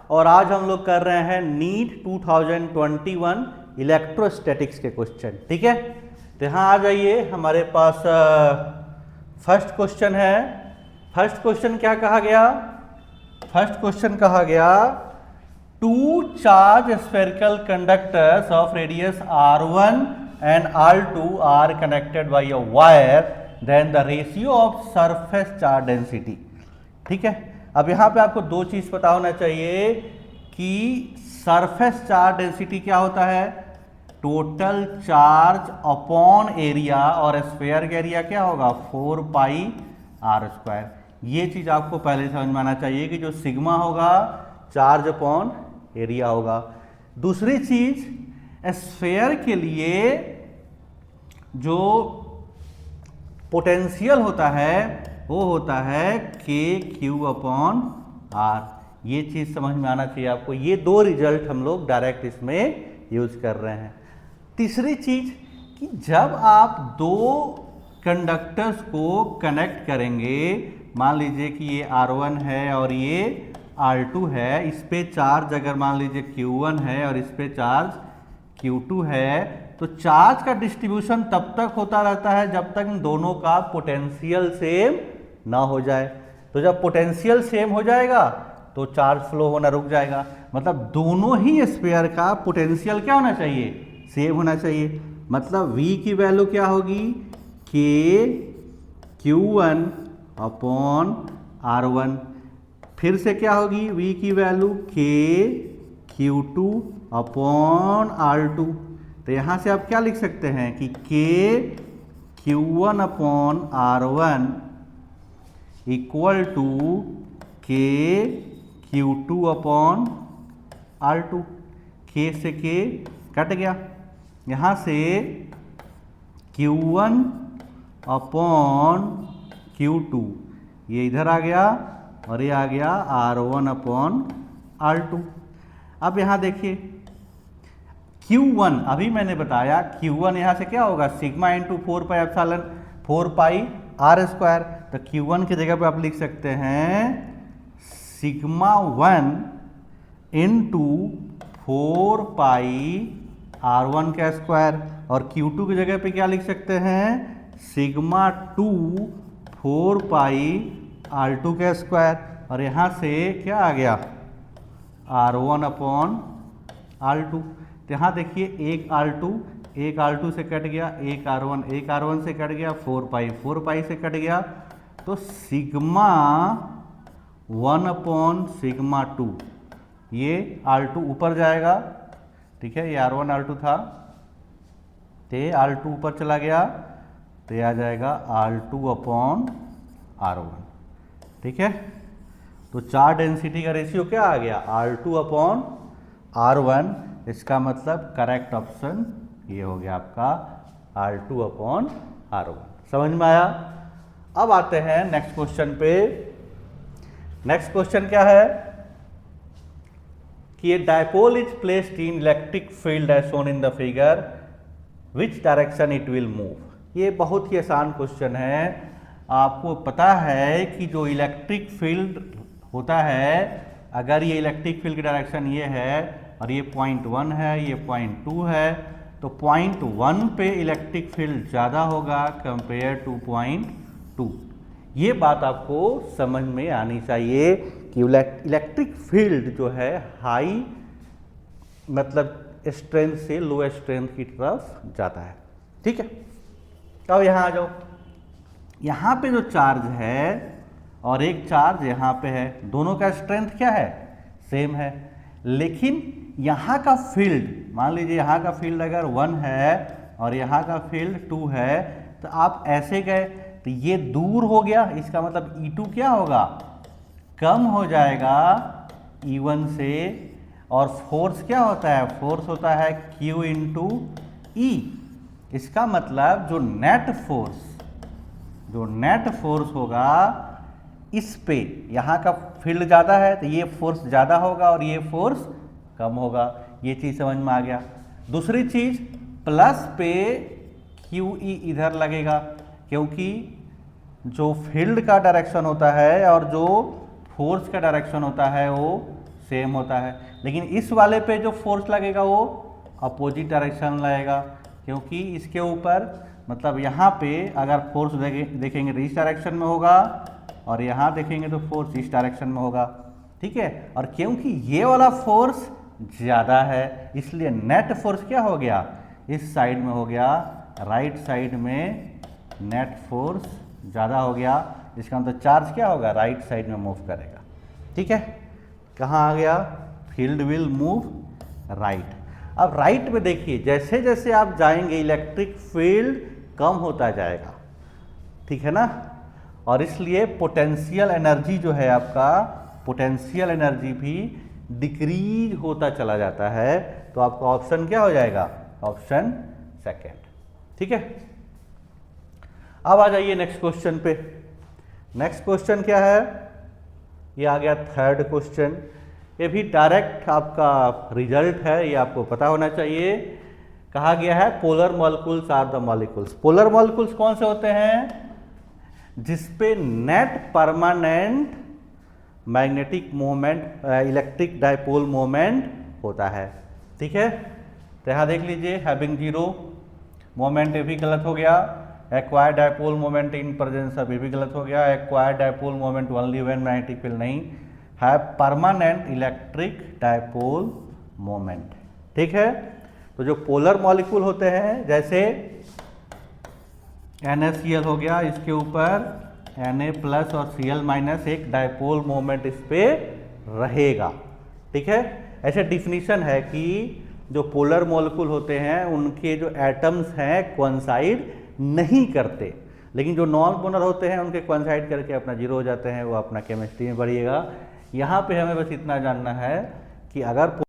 और आज हम लोग कर रहे हैं नीट 2021 इलेक्ट्रोस्टैटिक्स के क्वेश्चन। ठीक है, तो यहाँ आ जाइए, हमारे पास फर्स्ट क्वेश्चन है। फर्स्ट क्वेश्चन क्या कहा गया? फर्स्ट क्वेश्चन कहा गया two charge spherical conductors of radius r1 and r2 are connected by a wire, then the ratio of surface charge density. ठीक है, अब यहाँ पे आपको दो चीज पता होना चाहिए कि सरफेस चार्ज डेंसिटी क्या होता है, टोटल चार्ज अपॉन एरिया, और स्फेयर का एरिया क्या होगा 4 पाई आर स्क्वायर। ये चीज आपको पहले समझ में आना चाहिए कि जो सिग्मा होगा चार्ज अपॉन एरिया होगा। दूसरी चीज, स्फेयर के लिए जो पोटेंशियल होता है वो होता है के क्यू अपॉन आर। ये चीज समझ में आना चाहिए आपको। ये दो रिजल्ट हम लोग डायरेक्ट इसमें यूज कर रहे हैं। तीसरी चीज कि जब आप दो कंडक्टर्स को कनेक्ट करेंगे, मान लीजिए कि ये R1 है और ये R2 है, इस पे चार्ज अगर मान लीजिए Q1 है और इस पे चार्ज Q2 है, तो चार्ज का डिस्ट्रीब्यूशन तब तक होता रहता है जब तक इन दोनों का पोटेंशियल सेम ना हो जाए। तो जब पोटेंशियल सेम हो जाएगा तो चार्ज फ्लो होना रुक जाएगा। मतलब दोनों ही स्फीयर का पोटेंशियल क्या होना चाहिए, सेम होना चाहिए। मतलब V की वैल्यू क्या होगी, के Q1 अपॉन R1। फिर से क्या होगी V की वैल्यू, के Q2 अपॉन R2। तो यहाँ से आप क्या लिख सकते हैं कि के Q1 upon R1 equal to के Q2 अपॉन R2। के से के कट गया, यहाँ से Q1 अपॉन Q2 ये इधर आ गया और ये आ गया R1 अपॉन R2। अब यहाँ देखिए Q1, अभी मैंने बताया Q1 यहाँ से क्या होगा, sigma into 4 pi epsilon 4 pi r square. तो Q1 की जगह पे आप लिख सकते हैं सिग्मा 1 इंटू 4 पाई R1 का स्क्वायर, और Q2 की जगह पे क्या लिख सकते हैं, सिग्मा 2 4 पाई R2 का स्क्वायर, और यहाँ से क्या आ गया R1 अपॉन R2। तो यहाँ देखिए एक R2 से कट गया, एक R1 से कट गया, 4 पाई से कट गया। तो सिग्मा 1 अपॉन सिग्मा 2, ये R2 ऊपर जाएगा। ठीक है, ये R1 R2 था, तो R2 ऊपर चला गया, तो ये आ जाएगा R2 अपॉन R1। ठीक है, तो चार्ज डेंसिटी का रेशियो क्या आ गया, R2 अपॉन R1। इसका मतलब करेक्ट ऑप्शन ये हो गया आपका R2 अपॉन R1। समझ में आया? अब आते हैं नेक्स्ट क्वेश्चन पे। नेक्स्ट क्वेश्चन क्या है कि a dipole is placed in electric field as shown in the figure, which direction it will move. ये बहुत ही आसान क्वेश्चन है। आपको पता है कि जो इलेक्ट्रिक फील्ड होता है, अगर ये इलेक्ट्रिक फील्ड की डायरेक्शन ये है और ये पॉइंट 1 है, ये पॉइंट 2 है, तो पॉइंट 1 पे इलेक्ट्रिक फील्ड ज़्यादा होगा कंपेयर टू पॉइंट 2। ये बात आपको समझ में आनी चाहिए कि इलेक्ट्रिक फील्ड जो है हाई मतलब स्ट्रेंथ से लो स्ट्रेंथ की तरफ जाता है। ठीक है, अब यहाँ आ जाओ। यहाँ पे जो चार्ज है और एक चार्ज यहाँ पे है, दोनों का स्ट्रेंथ क्या है, सेम है। लेकिन यहाँ का फील्ड, मान लीजिए यहाँ का फील्ड अगर 1 है और यहाँ का फील्ड 2 है, तो आप ऐसे गए तो ये दूर हो गया, इसका मतलब E2 क्या होगा, कम हो जाएगा E1 से। और फोर्स क्या होता है, फोर्स होता है Q इंटू E। इसका मतलब जो नेट फोर्स होगा इस पे, यहाँ का फील्ड ज़्यादा है तो ये फोर्स ज़्यादा होगा और ये फोर्स कम होगा। ये चीज़ समझ में आ गया। दूसरी चीज़, प्लस पे QE इधर लगेगा, क्योंकि जो फील्ड का डायरेक्शन होता है और जो फोर्स का डायरेक्शन होता है वो सेम होता है, लेकिन इस वाले पे जो फोर्स लगेगा वो अपोजिट डायरेक्शन लगेगा, क्योंकि इसके ऊपर मतलब यहाँ पे अगर फोर्स देखेंगे तो इस डायरेक्शन में होगा और यहाँ देखेंगे तो फोर्स इस डायरेक्शन में होगा, ठीक है। और क्योंकि ये वाला फोर्स ज़्यादा है इसलिए नेट फोर्स क्या हो गया, इस साइड में हो गया, राइट साइड में नेट फोर्स ज़्यादा हो गया, इसका मतलब चार्ज क्या होगा, राइट साइड में मूव करेगा, ठीक है। कहाँ आ गया, फील्ड विल मूव राइट। अब राइट में देखिए जैसे जैसे आप जाएंगे इलेक्ट्रिक फील्ड कम होता जाएगा, ठीक है ना, और इसलिए पोटेंशियल एनर्जी जो है आपका, पोटेंशियल एनर्जी भी डिक्रीज होता चला जाता है। तो आपका ऑप्शन क्या हो जाएगा, ऑप्शन सेकेंड, ठीक है। अब आ जाइए नेक्स्ट क्वेश्चन पे। नेक्स्ट क्वेश्चन क्या है, ये आ गया थर्ड क्वेश्चन। ये भी डायरेक्ट आपका रिजल्ट है, ये आपको पता होना चाहिए। कहा गया है polar molecules are the molecules. Polar molecules कौन से होते हैं, जिसपे net permanent magnetic moment, electric dipole moment होता है, ठीक है। तो यहाँ देख लीजिए, हैविंग जीरो मोमेंट, ये भी गलत हो गया। Acquired dipole moment in presence of, ये भी गलत हो गया। Acquired dipole moment only when magnetic field, नहीं, है परमानेंट इलेक्ट्रिक डायपोल मोमेंट, ठीक है। तो जो पोलर मॉलिक्यूल होते हैं, जैसे NaCl हो गया, इसके ऊपर Na प्लस और Cl माइनस एक डायपोल मोमेंट इस पे रहेगा, ठीक है। ऐसे डिफिनीशन है कि जो पोलर मॉलिक्यूल होते हैं उनके जो एटम्स हैं कोइंसाइड नहीं करते, लेकिन जो नॉन पोलर होते हैं उनके कोइंसाइड करके अपना जीरो हो जाते हैं। वो अपना केमिस्ट्री में पढ़िएगा। यहाँ पे हमें बस इतना जानना है कि अगर